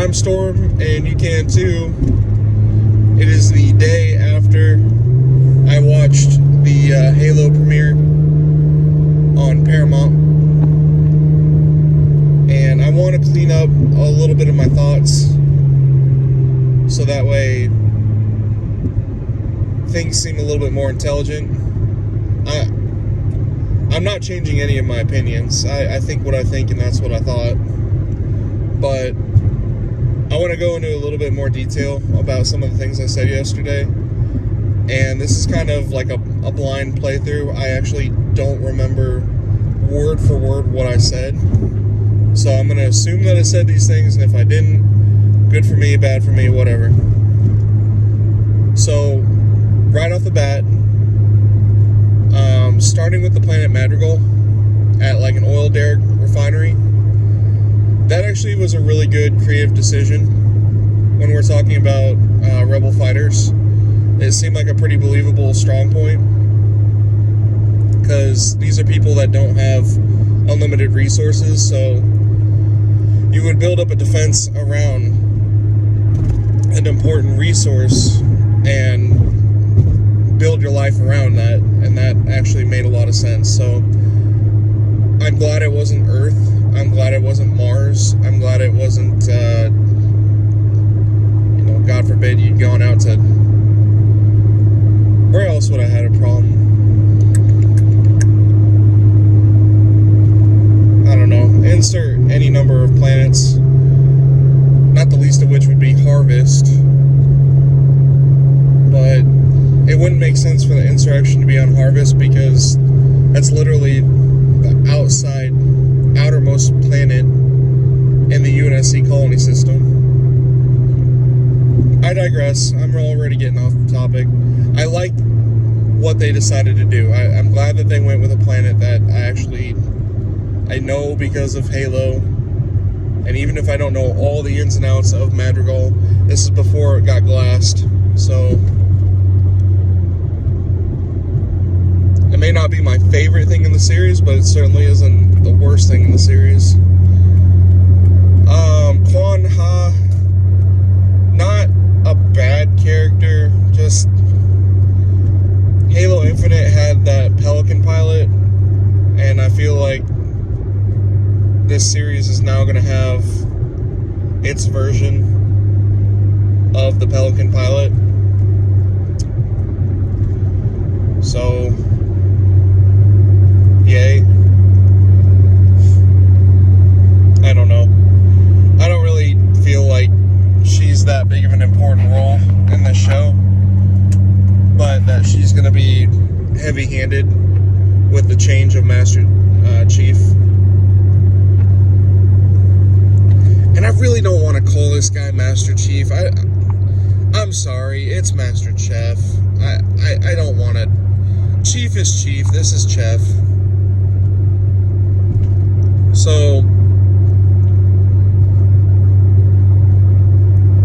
time storm, and you can too. It is the day after I watched the Halo premiere on Paramount, and I want to clean up a little bit of my thoughts so that way things seem a little bit more intelligent. I'm not changing any of my opinions. I think what I think, and that's what I thought. But I want to go into a little bit more detail about some of the things I said yesterday. And this is kind of like a blind playthrough. I actually don't remember word for word what I said. So I'm going to assume that I said these things, and if I didn't, good for me, bad for me, whatever. So, right off the bat, starting with the planet Madrigal at like an oil derrick refinery, that actually was a really good creative decision when we're talking about rebel fighters. It seemed like a pretty believable strong point, because these are people that don't have unlimited resources, so you would build up a defense around an important resource and build your life around that, and that actually made a lot of sense. So I'm glad it wasn't Earth. I'm glad it wasn't Mars. I'm glad it wasn't, God forbid you'd gone out to... Where else would I had a problem? I don't know. Insert any number of planets, not the least of which would be Harvest. But it wouldn't make sense for the insurrection to be on Harvest, because that's literally the outermost planet in the UNSC colony system. I digress. I'm already getting off the topic. I like what they decided to do. I'm glad that they went with a planet that I know because of Halo. And even if I don't know all the ins and outs of Madrigal, this is before it got glassed. So it may not be my favorite thing in the series, but it certainly isn't the worst thing in the series. Quan Ha, not a bad character, just Halo Infinite had that Pelican pilot, and I feel like this series is now going to have its version of the Pelican pilot. So yay. I don't know. I don't really feel like she's that big of an important role in this show, but that she's going to be heavy-handed with the change of Master Chief. And I really don't want to call this guy Master Chief. I'm sorry, it's Master Chef. I don't want to. Chief is Chief, this is Chef. So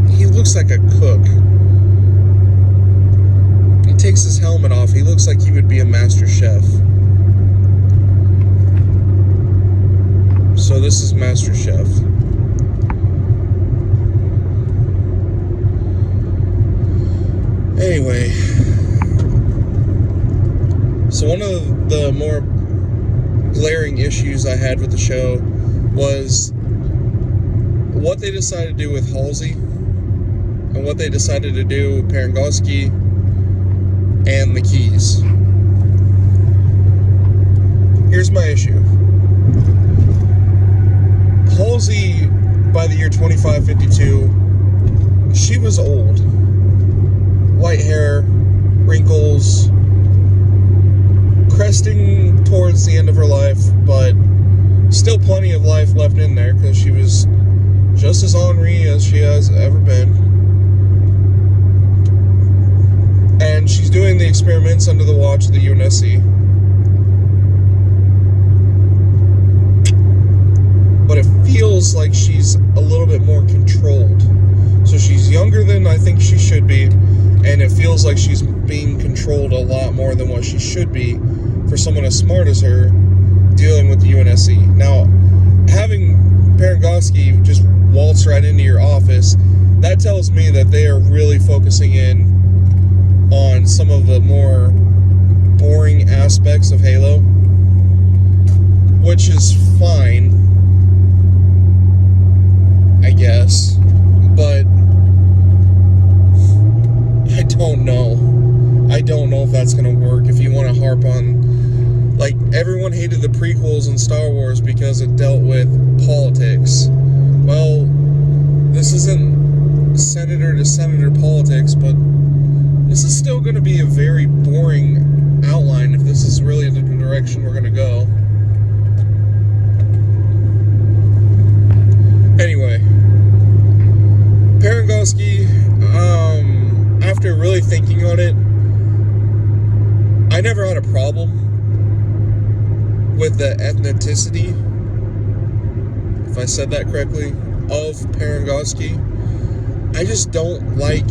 he looks like a cook. He takes his helmet off, he looks like he would be a master chef. So this is Master Chef. Anyway, so one of the more glaring issues I had with the show was what they decided to do with Halsey and what they decided to do with Parangoski and the Keys. Here's my issue. Halsey, by the year 2552, she was old. White hair, wrinkles, cresting towards the end of her life, but still plenty of life left in there, because she was just as ornery as she has ever been. And she's doing the experiments under the watch of the UNSC. But it feels like she's a little bit more controlled. So she's younger than I think she should be, and it feels like she's being controlled a lot more than what she should be for someone as smart as her dealing with the UNSC. Now, having Parangoski just wall waltz right into your office, that tells me that they are really focusing in on some of the more boring aspects of Halo, which is fine, I guess, but I don't know. I don't know if that's going to work. If you want to harp on, like, everyone hated the prequels in Star Wars because it dealt with politics. Well, this isn't senator to senator politics, but this is still going to be a very boring outline if this is really the direction we're going to go. Anyway, Parangosky, after really thinking on it, I never had a problem with the ethnicity, if I said that correctly, of Parangosky. I just don't like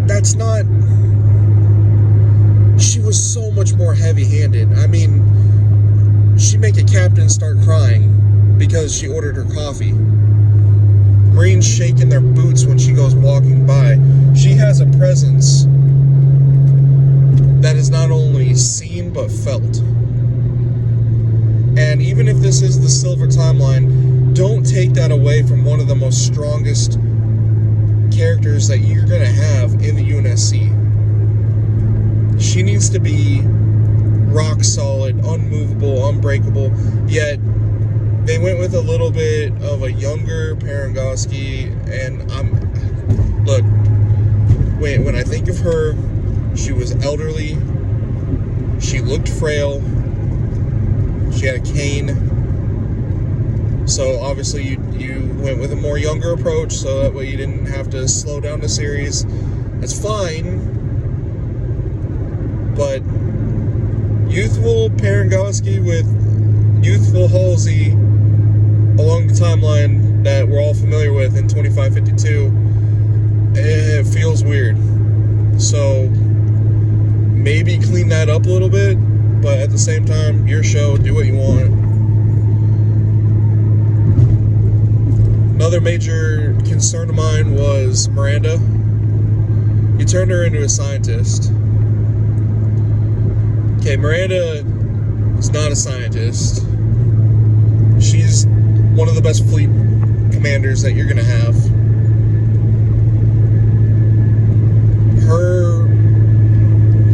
that's not. She was so much more heavy-handed. I mean, she'd make a captain start crying because she ordered her coffee. Marines shaking their boots when she goes walking by. She has a presence that is not only seen but felt. And even if this is the Silver Timeline, don't take that away from one of the most strongest characters that you're going to have in the UNSC. She needs to be rock solid, unmovable, unbreakable, yet they went with a little bit of a younger Parangosky, and when I think of her, she was elderly, she looked frail, she had a cane, so obviously you went with a more younger approach, so that way you didn't have to slow down the series. That's fine, but youthful Parangosky with youthful Halsey along the timeline that we're all familiar with in 2552, it feels weird. So maybe clean that up a little bit, but at the same time, your show, do what you want. Another major concern of mine was Miranda. You turned her into a scientist. Okay, Miranda is not a scientist. She's one of the best fleet commanders that you're going to have.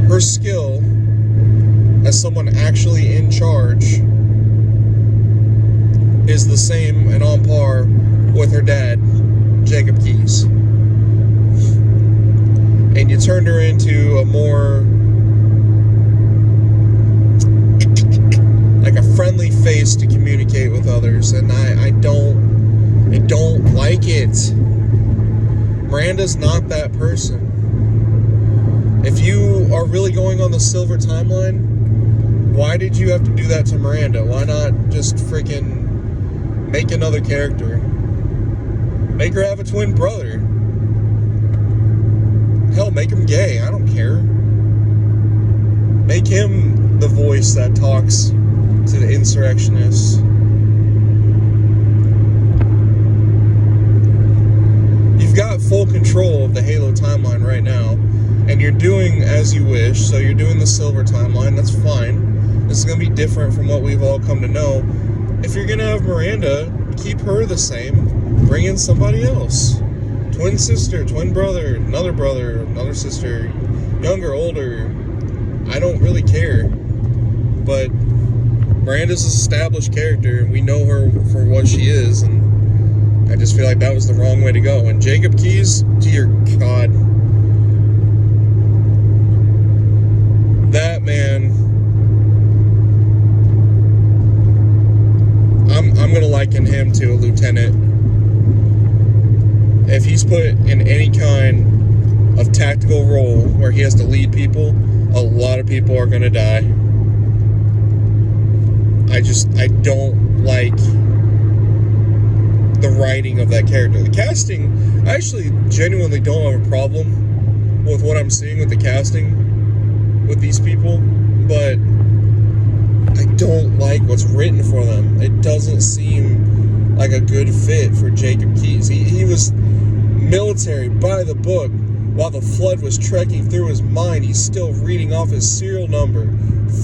Her skill as someone actually in charge is the same and on par with her dad, Jacob Keyes. And you turned her into a more like a friendly face to communicate with others, and I don't like it. Miranda's not that person. If you are really going on the Silver Timeline, why did you have to do that to Miranda? Why not just freaking make another character? Make her have a twin brother. Hell, make him gay. I don't care. Make him the voice that talks to the insurrectionists. You've got full control of the Halo timeline right now, and you're doing as you wish, so you're doing the Silver Timeline, that's fine. This is going to be different from what we've all come to know. If you're going to have Miranda, keep her the same. Bring in somebody else. Twin sister, twin brother, another sister, younger, older. I don't really care. But Miranda's an established character, and we know her for what she is, and I just feel like that was the wrong way to go. And Jacob Keyes, dear God. That man, I'm going to liken him to a lieutenant. If he's put in any kind of tactical role where he has to lead people, a lot of people are going to die. I don't like the writing of that character. The casting, I actually genuinely don't have a problem with what I'm seeing with the casting with these people, but I don't like what's written for them. It doesn't seem like a good fit for Jacob Keyes. He was military by the book. While the flood was trekking through his mind, he's still reading off his serial number,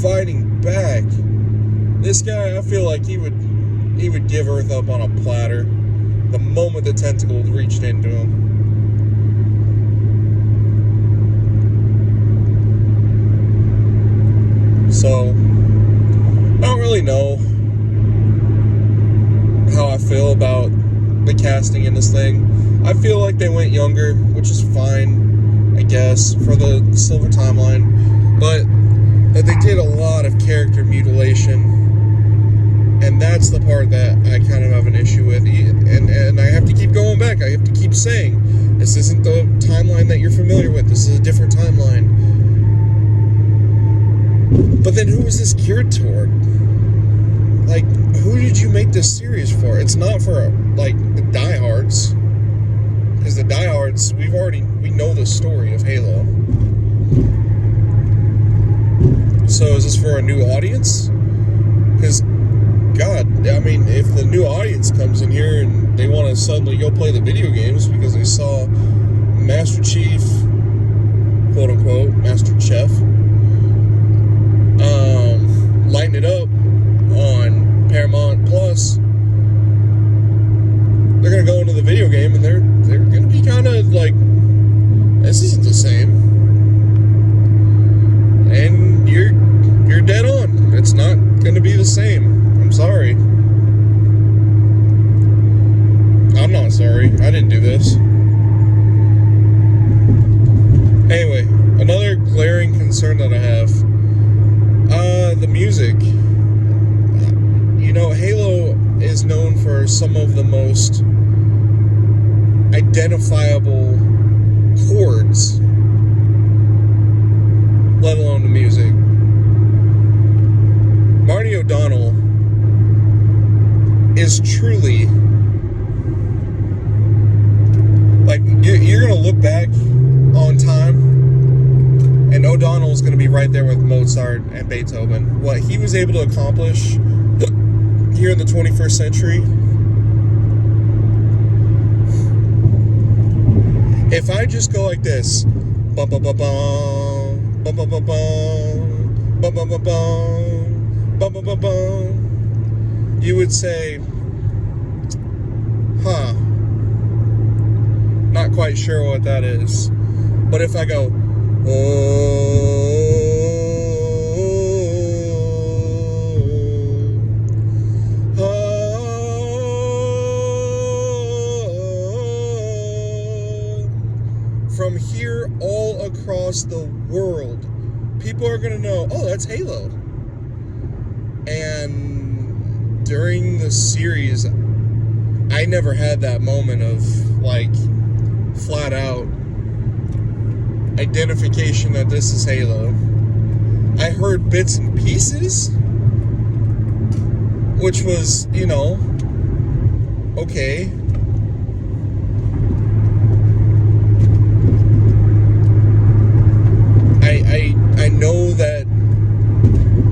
fighting back. This guy, I feel like he would give Earth up on a platter the moment the tentacles reached into him. So, I don't really know how I feel about the casting in this thing. I feel like they went younger, which is fine, I guess, for the Silver Timeline. But that they did a lot of character mutilation. And that's the part that I kind of have an issue with. And I have to keep going back. I have to keep saying, this isn't the timeline that you're familiar with. This is a different timeline. But then who is this geared toward? Like, who did you make this series for? It's not for, like, the diehards. Because the diehards, we know the story of Halo. So is this for a new audience? Because, God, I mean, if the new audience comes in here and they want to suddenly go play the video games because they saw Master Chief, quote-unquote, Master Chef, lighten it up on Paramount Plus, they're going to go into the video game and they're going to be kind of like, this isn't the same. And you're dead on. It's not going to be the same. I'm sorry. I'm not sorry. I didn't do this. Anyway, another glaring concern that I have, the music. You know, Halo is known for some of the most identifiable chords, let alone the music. Marty O'Donnell is truly, like, you're going to look back on time and O'Donnell is going to be right there with Mozart and Beethoven. What he was able to accomplish here in the 21st century, if I just go like this, bum bum bum bum, bum bum bum bum, bum bum bum bum, bum bum bum bum, you would say, huh, not quite sure what that is. But if I go, from here all across the world, people are going to know, oh, that's Halo. And during the series, I never had that moment of, like, flat out identification that this is Halo. I heard bits and pieces, which was, you know, okay. I know that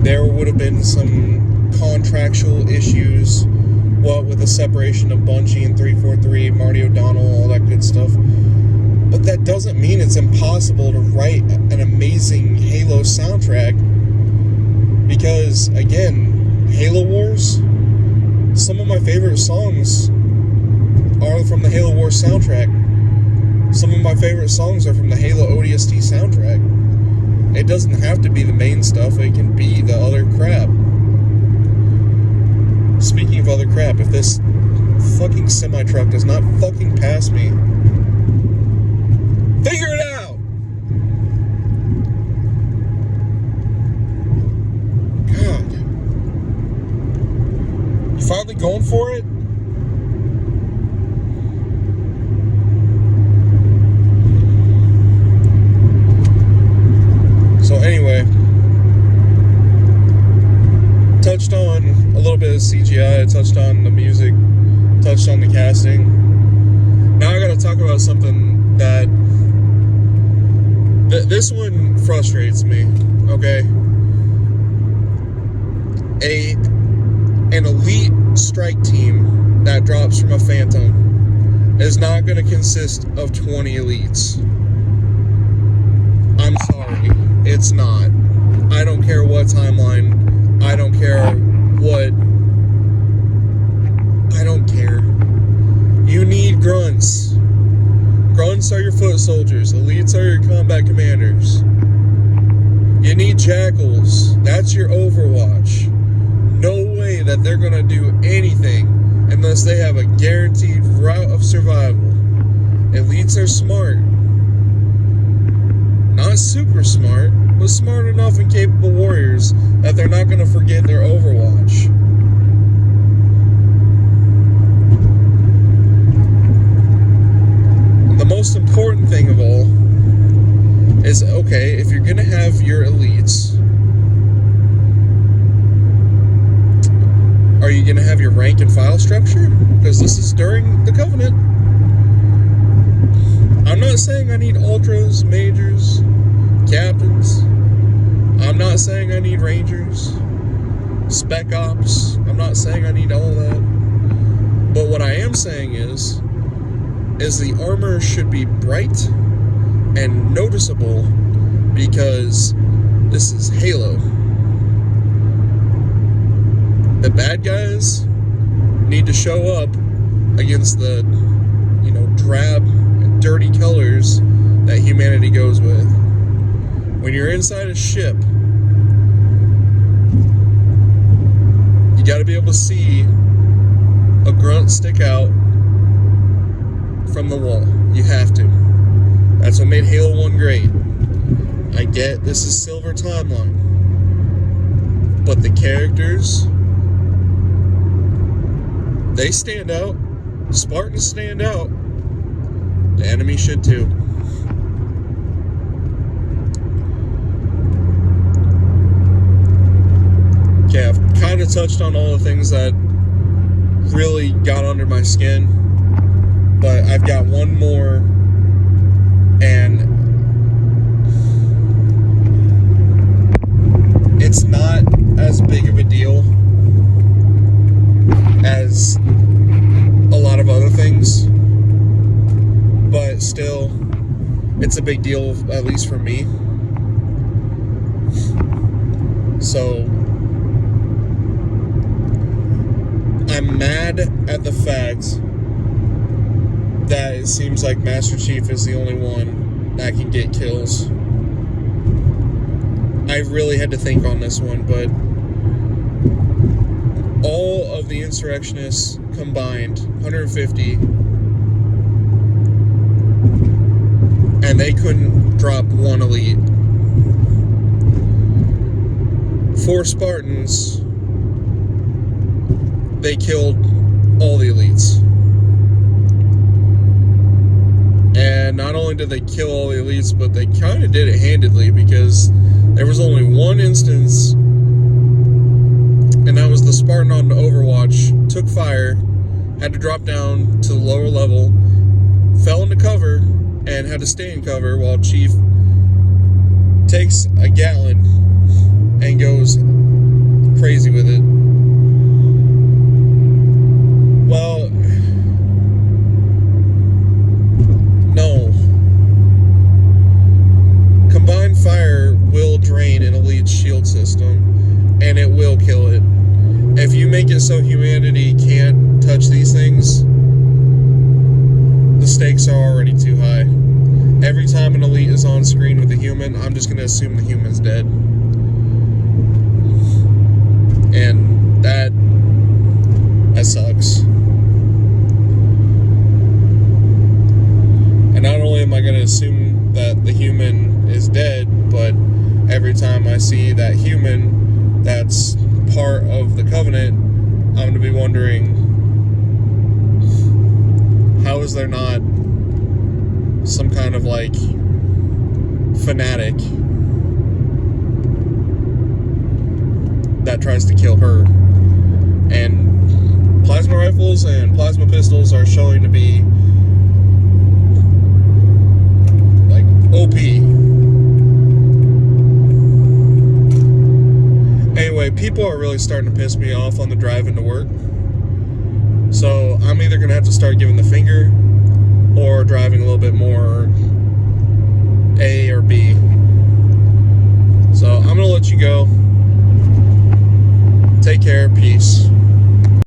there would have been some contractual issues, what with the separation of Bungie and 343, Marty O'Donnell, all that good stuff. But that doesn't mean it's impossible to write an amazing Halo soundtrack. Because, again, Halo Wars, some of my favorite songs are from the Halo Wars soundtrack. Some of my favorite songs are from the Halo ODST soundtrack. It doesn't have to be the main stuff, it can be the other crap. Speaking of other crap, if this fucking semi-truck does not fucking pass me, figure it out! God. You finally going for it? So anyway, touched on a little bit of CGI, touched on the music, touched on the casting. Now I gotta talk about something that this one frustrates me, okay? An elite strike team that drops from a Phantom is not going to consist of 20 elites. I'm sorry, it's not. I don't care what timeline, I don't care. You need grunts. Grunts are your foot soldiers, elites are your combat commanders. You need jackals, that's your Overwatch. No way that they're gonna do anything unless they have a guaranteed route of survival. Elites are smart. Not super smart, but smart enough and capable warriors that they're not gonna forget their Overwatch. The most important thing of all is, okay, if you're gonna have your elites, are you gonna have your rank and file structure? Because this is during the Covenant. I'm not saying I need ultras, majors, captains. I'm not saying I need rangers, spec ops. I'm not saying I need all that. But what I am saying is the armor should be bright and noticeable, because this is Halo. The bad guys need to show up against the, drab, dirty colors that humanity goes with. When you're inside a ship, you gotta be able to see a grunt stick out from the wall. You have to. That's what made Halo 1 great. I get this is Silver Timeline, but the characters, they stand out. Spartans stand out. The enemy should too. Okay, I've kind of touched on all the things that really got under my skin, but I've got one more, and it's not as big of a deal as a lot of other things, but still, it's a big deal, at least for me. So, I'm mad at the fact that it seems like Master Chief is the only one that can get kills. I really had to think on this one, but all of the insurrectionists combined, 150, and they couldn't drop one elite. 4 Spartans, they killed all the elites. And not only did they kill all the elites, but they kind of did it handedly, because there was only one instance, and that was the Spartan on Overwatch took fire, had to drop down to the lower level, fell into cover, and had to stay in cover while Chief takes a Gatling and goes crazy with it. Well, no. Combined fire will drain an elite's shield system, and it will kill it. If you make it so humanity can't touch these things, the stakes are already too high. Every time an elite is on screen with a human, I'm just going to assume the human's dead. And that sucks. And not only am I going to assume that the human is dead, but every time I see that human that's part of the Covenant, I'm going to be wondering, how is there not some kind of fanatic that tries to kill her? And plasma rifles and plasma pistols are showing to be OP. Anyway, anyway, people are really starting to piss me off on the drive into work. So I'm either going to have to start giving the finger or driving a little bit more A or B. So I'm going to let you go. Take care. Peace.